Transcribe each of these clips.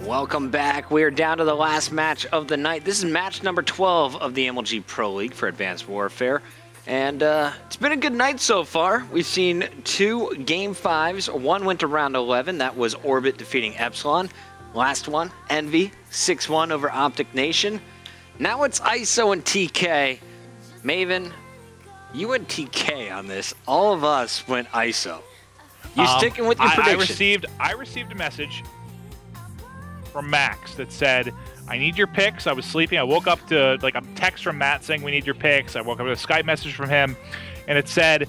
Welcome back. We are down to the last match of the night. This is match number 12 of the MLG Pro League for Advanced Warfare. And it's been a good night so far. We've seen 2 Game 5s. One went to round 11. That was Orbit defeating Epsilon. Last one, Envy, 6-1 over Optic Nation. Now it's ISO and TK. Maven, you went TK on this. All of us went ISO. You sticking with your prediction? I received a message from Max that said, I need your picks. I was sleeping. I woke up to like a text from Matt saying we need your picks. I woke up to a Skype message from him, and it said,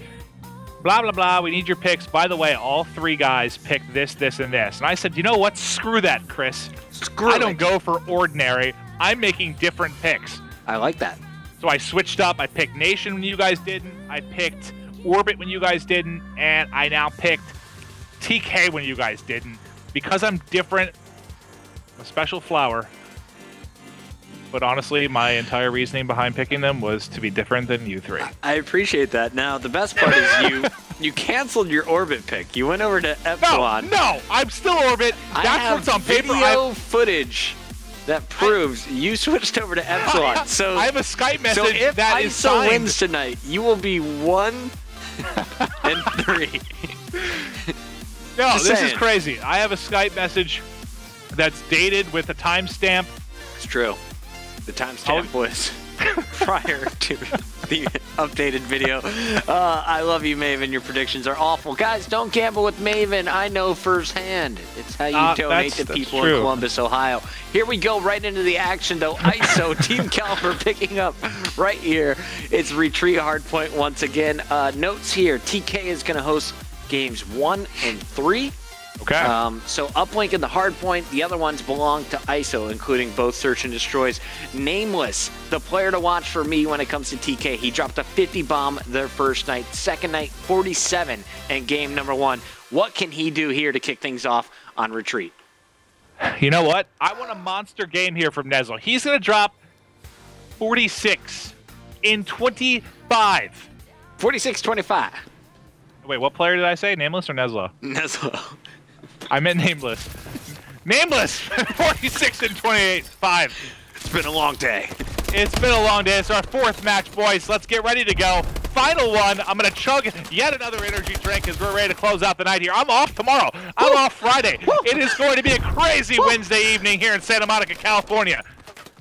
blah, blah, blah, we need your picks. By the way, all 3 guys picked this, this, and this. And I said, you know what? Screw that, Chris. I don't go for ordinary. I'm making different picks. I like that. So I switched up. I picked Nation when you guys didn't. I picked Orbit when you guys didn't. And I now picked TK when you guys didn't. Because I'm different, a special flower. But honestly, my entire reasoning behind picking them was to be different than you 3. I appreciate that. Now, the best part is you canceled your Orbit pick. You went over to Epsilon. No, I'm still Orbit. That's what's on paper. Video footage that proves you switched over to Epsilon. So I have a Skype message so if that is signed. wins tonight, you will be 1 and 3. No, this is crazy. I have a Skype message that's dated with a timestamp. It's true. The timestamp was prior to the updated video. I love you, Maven. Your predictions are awful. Guys, don't gamble with Maven. I know firsthand. It's how you donate to people in Columbus, Ohio. Here we go right into the action, though. ISO, Team Kaliber picking up right here. It's Retreat Hardpoint once again. Notes here, TK is going to host games 1 and 3. Okay. So uplink and the hardpoint, the other ones belong to ISO, including both search and destroys. Nameless, the player to watch for me when it comes to TK. He dropped a 50 bomb their first night, second night 47 in game number 1. What can he do here to kick things off on Retreat? You know what? I want a monster game here from Nezlo. He's going to drop 46 in 25. 46-25. Wait, what player did I say? Nameless or Nezlo? Nezlo. I meant Nameless. Nameless! 46 and 28. 5. It's been a long day. It's been a long day. It's our 4th match, boys. Let's get ready to go. Final one. I'm going to chug yet another energy drink as we're ready to close out the night here. I'm off tomorrow. I'm off Friday. It is going to be a crazy Wednesday evening here in Santa Monica, California.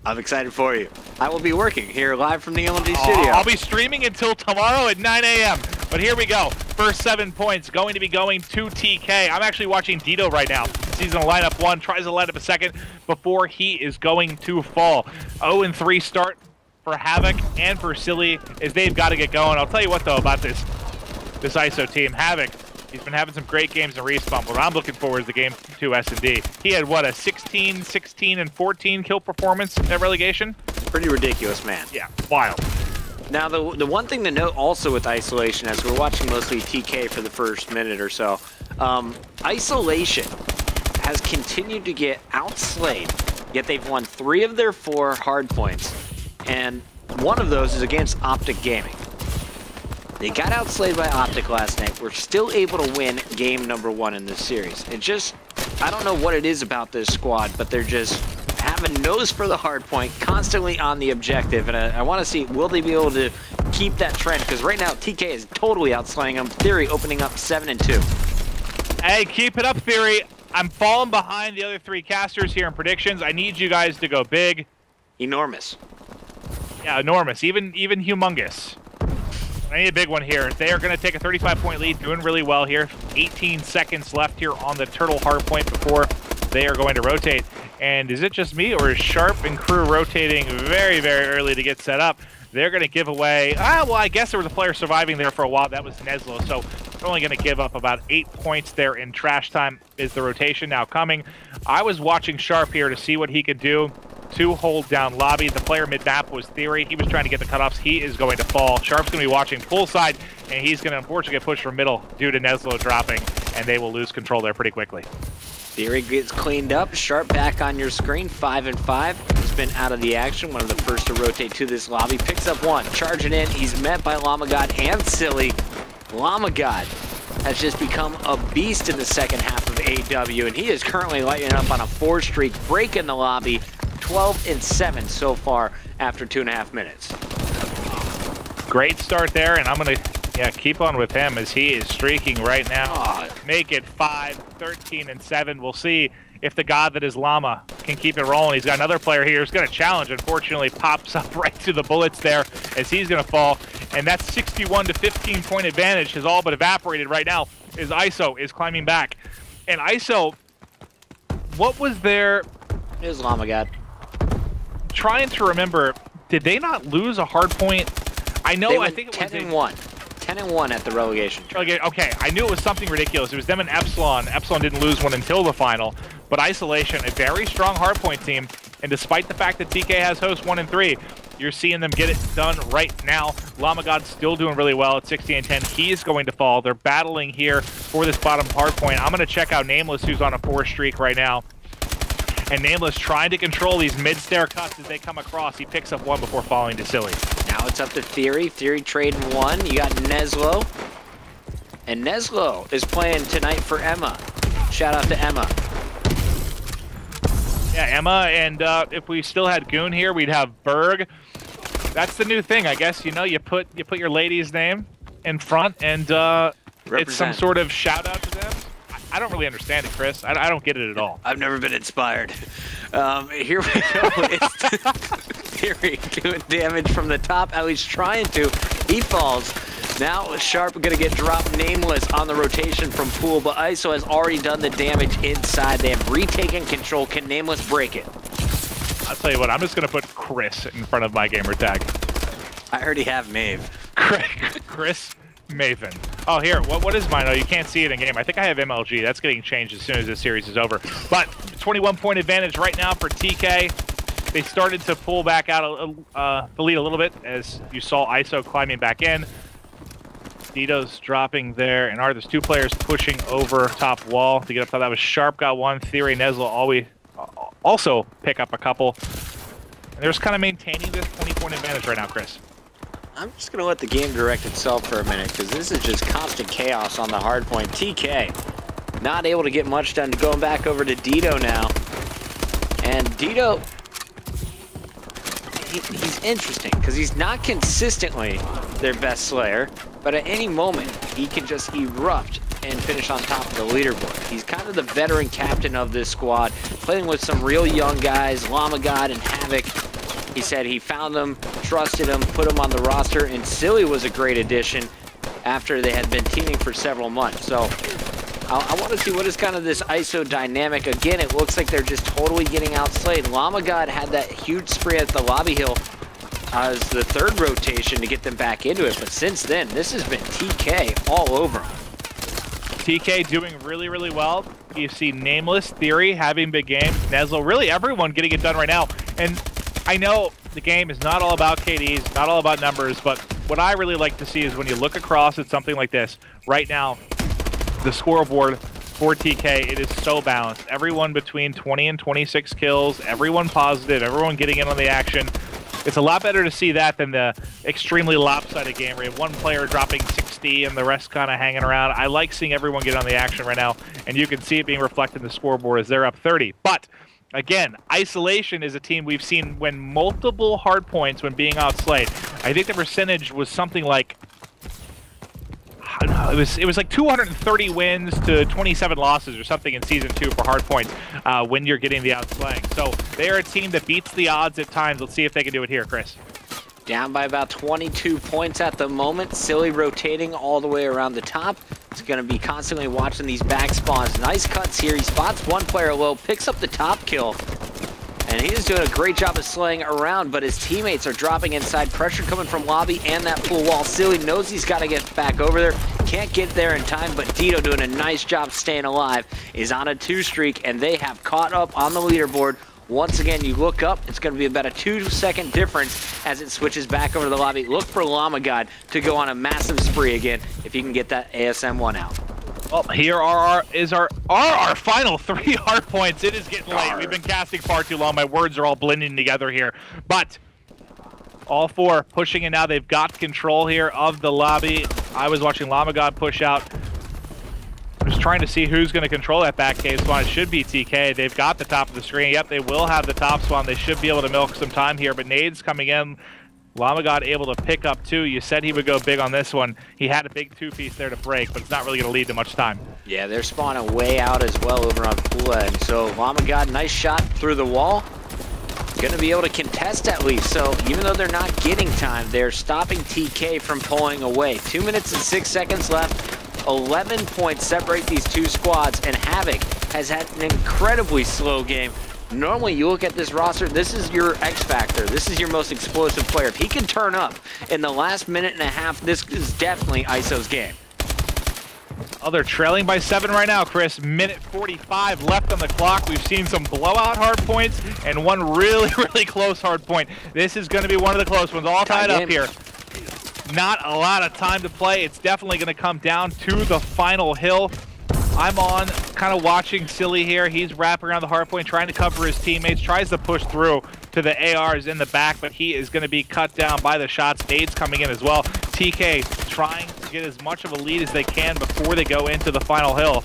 I'm excited for you. I will be working here live from the MLG studio. I'll be streaming until tomorrow at 9 a.m. But here we go. First 7 points going to be going to TK. I'm actually watching Dito right now. He's going to line up 1, tries to line up a second before he is going to fall. 0-3 start for Havoc and for Silly as they've got to get going. I'll tell you what, though, about this ISO team. Havoc, he's been having some great games in Respawn, but I'm looking forward to the game 2 S&D. He had, what, a 16, 16, and 14 kill performance at relegation? Pretty ridiculous, man. Yeah, wild. Now, the one thing to note also with Isolation, as we're watching mostly TK for the first minute or so, Isolation has continued to get outslayed, yet they've won 3 of their 4 hardpoints, and one of those is against Optic Gaming. They got outslayed by Optic last night. We're still able to win game number 1 in this series. It just, I don't know what it is about this squad, but they're just having nose for the hard point, constantly on the objective, and I want to see, will they be able to keep that trend? Because right now, TK is totally outslaying them. Theory opening up 7-2. Hey, keep it up, Theory. I'm falling behind the other 3 casters here in predictions. I need you guys to go big. Enormous. Yeah, enormous. Even humongous. I need a big one here. They are going to take a 35-point lead, doing really well here. 18 seconds left here on the Turtle hardpoint before they are going to rotate. And is it just me, or is Sharp and crew rotating very, very early to get set up? They're going to give away, well, I guess there was a player surviving there for a while. That was Nezlo, so they're only going to give up about 8 points there in trash time. Is the rotation now coming? I was watching Sharp here to see what he could do to hold down Lobby. The player mid-map was Theory. He was trying to get the cutoffs. He is going to fall. Sharp's going to be watching full side, and he's going to unfortunately get pushed from middle due to Nezlo dropping, and they will lose control there pretty quickly. Theory gets cleaned up. Sharp back on your screen, 5-5. He's been out of the action. One of the first to rotate to this lobby. Picks up 1, charging in. He's met by Llama God and Silly. Llama God has just become a beast in the second half of AW, and he is currently lighting up on a 4 streak, breaking the lobby, 12-7 so far after 2.5 minutes. Great start there, and I'm going to keep on with him as he is streaking right now. Make it 5, 13-7. We'll see if the god that is Llama can keep it rolling. He's got another player here who's going to challenge. Unfortunately, pops up right to the bullets there as he's going to fall. And that 61 to 15 point advantage has all but evaporated right now as ISO is climbing back. And ISO, what was their... It was Llama God. Trying to remember, did they not lose a hard point? I know, I think it was 10-1. 10-1 at the relegation. Okay, I knew it was something ridiculous. It was them and Epsilon. Epsilon didn't lose one until the final. But Isolation, a very strong hardpoint team. And despite the fact that TK has host 1 and 3, you're seeing them get it done right now. Llama God still doing really well at 16-10. He is going to fall. They're battling here for this bottom hardpoint. I'm going to check out Nameless, who's on a 4 streak right now. And Nameless trying to control these mid-stair cuts as they come across. He picks up one before falling to Silly. Now it's up to Theory. Theory trading 1. You got Neslo. And Neslo is playing tonight for Emma. Shout out to Emma. Yeah, Emma, and if we still had Goon here, we'd have Berg. That's the new thing, I guess. You know, you put your lady's name in front, and it's some sort of shout-out to them. I don't really understand it, Chris. I don't get it at all. I've never been inspired. Here we go. It's Theory doing damage from the top. At least trying to. He falls. Now Sharp going to get dropped Nameless on the rotation from Pool, but ISO has already done the damage inside. They have retaken control. Can Nameless break it? I'll tell you what, I'm just going to put Chris in front of my gamer tag. I already have Maeve. Chris Maven. Oh, here, what is mine? Oh, you can't see it in game. I think I have MLG. That's getting changed as soon as this series is over. But 21-point advantage right now for TK. They started to pull back out the lead a little bit as you saw ISO climbing back in. Dito's dropping there, and there's 2 players pushing over top wall to get up top. That was Sharp got 1. Theory and Neslo always also pick up a couple. And they're just kind of maintaining this 20-point advantage right now, Chris. I'm just going to let the game direct itself for a minute, because this is just constant chaos on the hard point. TK not able to get much done. Going back over to Dito now. And Dito, he's interesting, because he's not consistently their best Slayer, but at any moment, he can just erupt and finish on top of the leaderboard. He's kind of the veteran captain of this squad, playing with some real young guys, Llama God and Havoc. He said he found them, trusted them, put them on the roster, and Silly was a great addition after they had been teaming for several months. So I want to see what is kind of this ISO dynamic. Again, it looks like they're just totally getting outslayed. Llama God had that huge spree at the lobby hill as the 3rd rotation to get them back into it, but since then, this has been TK all over them. TK doing really, really well. You see Nameless, Theory having big games, Neslo, really everyone getting it done right now. And I know the game is not all about KDs, not all about numbers, but what I really like to see is when you look across at something like this, right now, the scoreboard for TK, it is so balanced. Everyone between 20 and 26 kills, everyone positive, everyone getting in on the action. It's a lot better to see that than the extremely lopsided game where you have one player dropping 60 and the rest kind of hanging around. I like seeing everyone get on the action right now, and you can see it being reflected in the scoreboard as they're up 30. But again, Isolation is a team we've seen win multiple hard points when being outslayed. I think the percentage was something like, I don't know, it was like 230 wins to 27 losses or something in Season 2 for hard points when you're getting the outslaying. So they are a team that beats the odds at times. Let's see if they can do it here, Chris. Down by about 22 points at the moment. Silly rotating all the way around the top. He's going to be constantly watching these back spawns. Nice cuts here. He spots one player low, picks up the top kill. And he is doing a great job of slaying around, but his teammates are dropping inside. Pressure coming from lobby and that pool wall. Silly knows he's got to get back over there. Can't get there in time, but Dito doing a nice job staying alive. Is on a 2 streak, and they have caught up on the leaderboard. Once again, you look up, it's going to be about a 2-second difference as it switches back over to the lobby. Look for Llama God to go on a massive spree again if he can get that ASM 1 out. Well, here are our final 3 hard points. It is getting late. We've been casting far too long. My words are all blending together here. But all 4 pushing in now. They've got control here of the lobby. I was watching Llama God push out. Just trying to see who's going to control that back cave spawn. It should be TK. They've got the top of the screen. Yep, they will have the top spawn. They should be able to milk some time here, but nades coming in. Lamagod able to pick up 2. You said he would go big on this one. He had a big 2-piece there to break, but it's not really going to lead to much time. Yeah, they're spawning way out as well over on pool end. So Lamagod, nice shot through the wall. Going to be able to contest at least. So even though they're not getting time, they're stopping TK from pulling away. 2 minutes and 6 seconds left. 11 points separate these two squads, and Havoc has had an incredibly slow game. Normally, you look at this roster, this is your X factor. This is your most explosive player. If he can turn up in the last minute and a half, this is definitely ISO's game. Oh, they're trailing by 7 right now, Chris. Minute 45 left on the clock. We've seen some blowout hard points and one really, really close hard point. This is going to be one of the close ones, all tied up here. Not a lot of time to play. It's definitely going to come down to the final hill. I'm on, kind of watching Silly here. He's wrapping around the hard point, trying to cover his teammates, tries to push through to the ARs in the back, but he is going to be cut down by the shots. Nades coming in as well. TK trying to get as much of a lead as they can before they go into the final hill.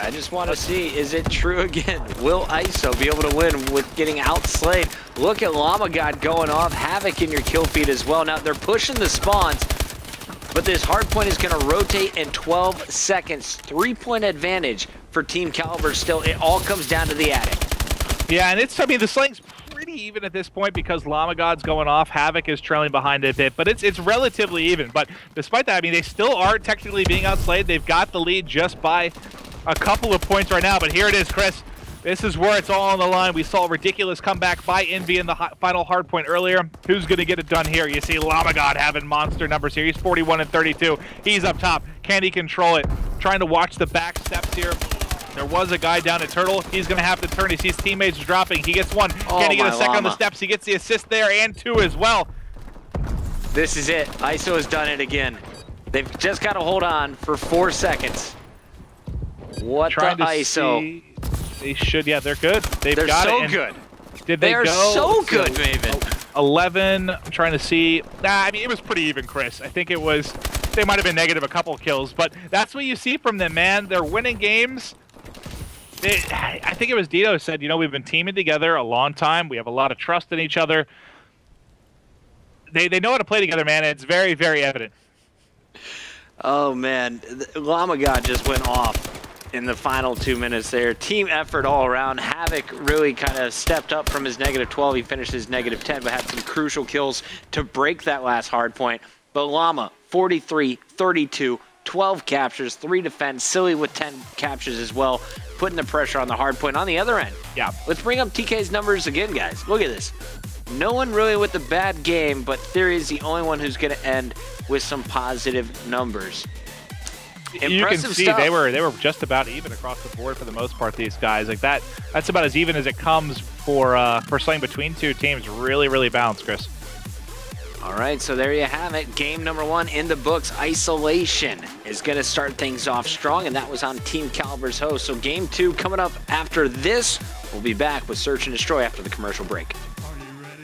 I just want to see, is it true again? Will ISO be able to win with getting outslayed? Look at Lamagod going off. Havoc in your kill feed as well. Now, they're pushing the spawns, but this hard point is going to rotate in 12 seconds. 3-point advantage for Team Kaliber still. It all comes down to the attic. Yeah, and it's, I mean, the sling's pretty even at this point because Lamagod's going off. Havoc is trailing behind a bit, but it's relatively even. But despite that, I mean, they still are technically being outslayed. They've got the lead just by a couple of points right now, but here it is, Chris. This is where it's all on the line. We saw a ridiculous comeback by Envy in the final hard point earlier. Who's going to get it done here? You see Lamagod having monster numbers here. He's 41 and 32. He's up top. Can he control it? Trying to watch the back steps here. There was a guy down at Turtle. He's going to have to turn. He sees teammates dropping. He gets one. Can he get a second on the steps? He gets the assist there and 2 as well. This is it. ISO has done it again. They've just got to hold on for 4 seconds. What the ISO? See. They should, yeah, they're good. They're so good. Did they are go? So good, Maven. 11, I'm trying to see. Nah, I mean, it was pretty even, Chris. I think it was, they might have been negative a couple kills, but that's what you see from them, man. They're winning games. I think it was Dito who said, you know, we've been teaming together a long time. We have a lot of trust in each other. They know how to play together, man. It's very, very evident. Oh, man. Lamagod just went off in the final 2 minutes there. Team effort all around. Havoc really kind of stepped up from his -12. He finished his -10, but had some crucial kills to break that last hard point. But Llama, 43, 32, 12 captures, 3 defense. Silly with 10 captures as well, putting the pressure on the hard point. On the other end, yeah, let's bring up TK's numbers again, guys. Look at this. No one really with the bad game, but Theory is the only one who's going to end with some positive numbers. You can see stuff. they were just about even across the board for the most part. These guys, like that's about as even as it comes for slaying between two teams. Really, really balanced, Chris. All right, so there you have it. Game number 1 in the books. Isolation is going to start things off strong, and that was on Team Kaliber's host. So game 2 coming up after this. We'll be back with Search and Destroy after the commercial break.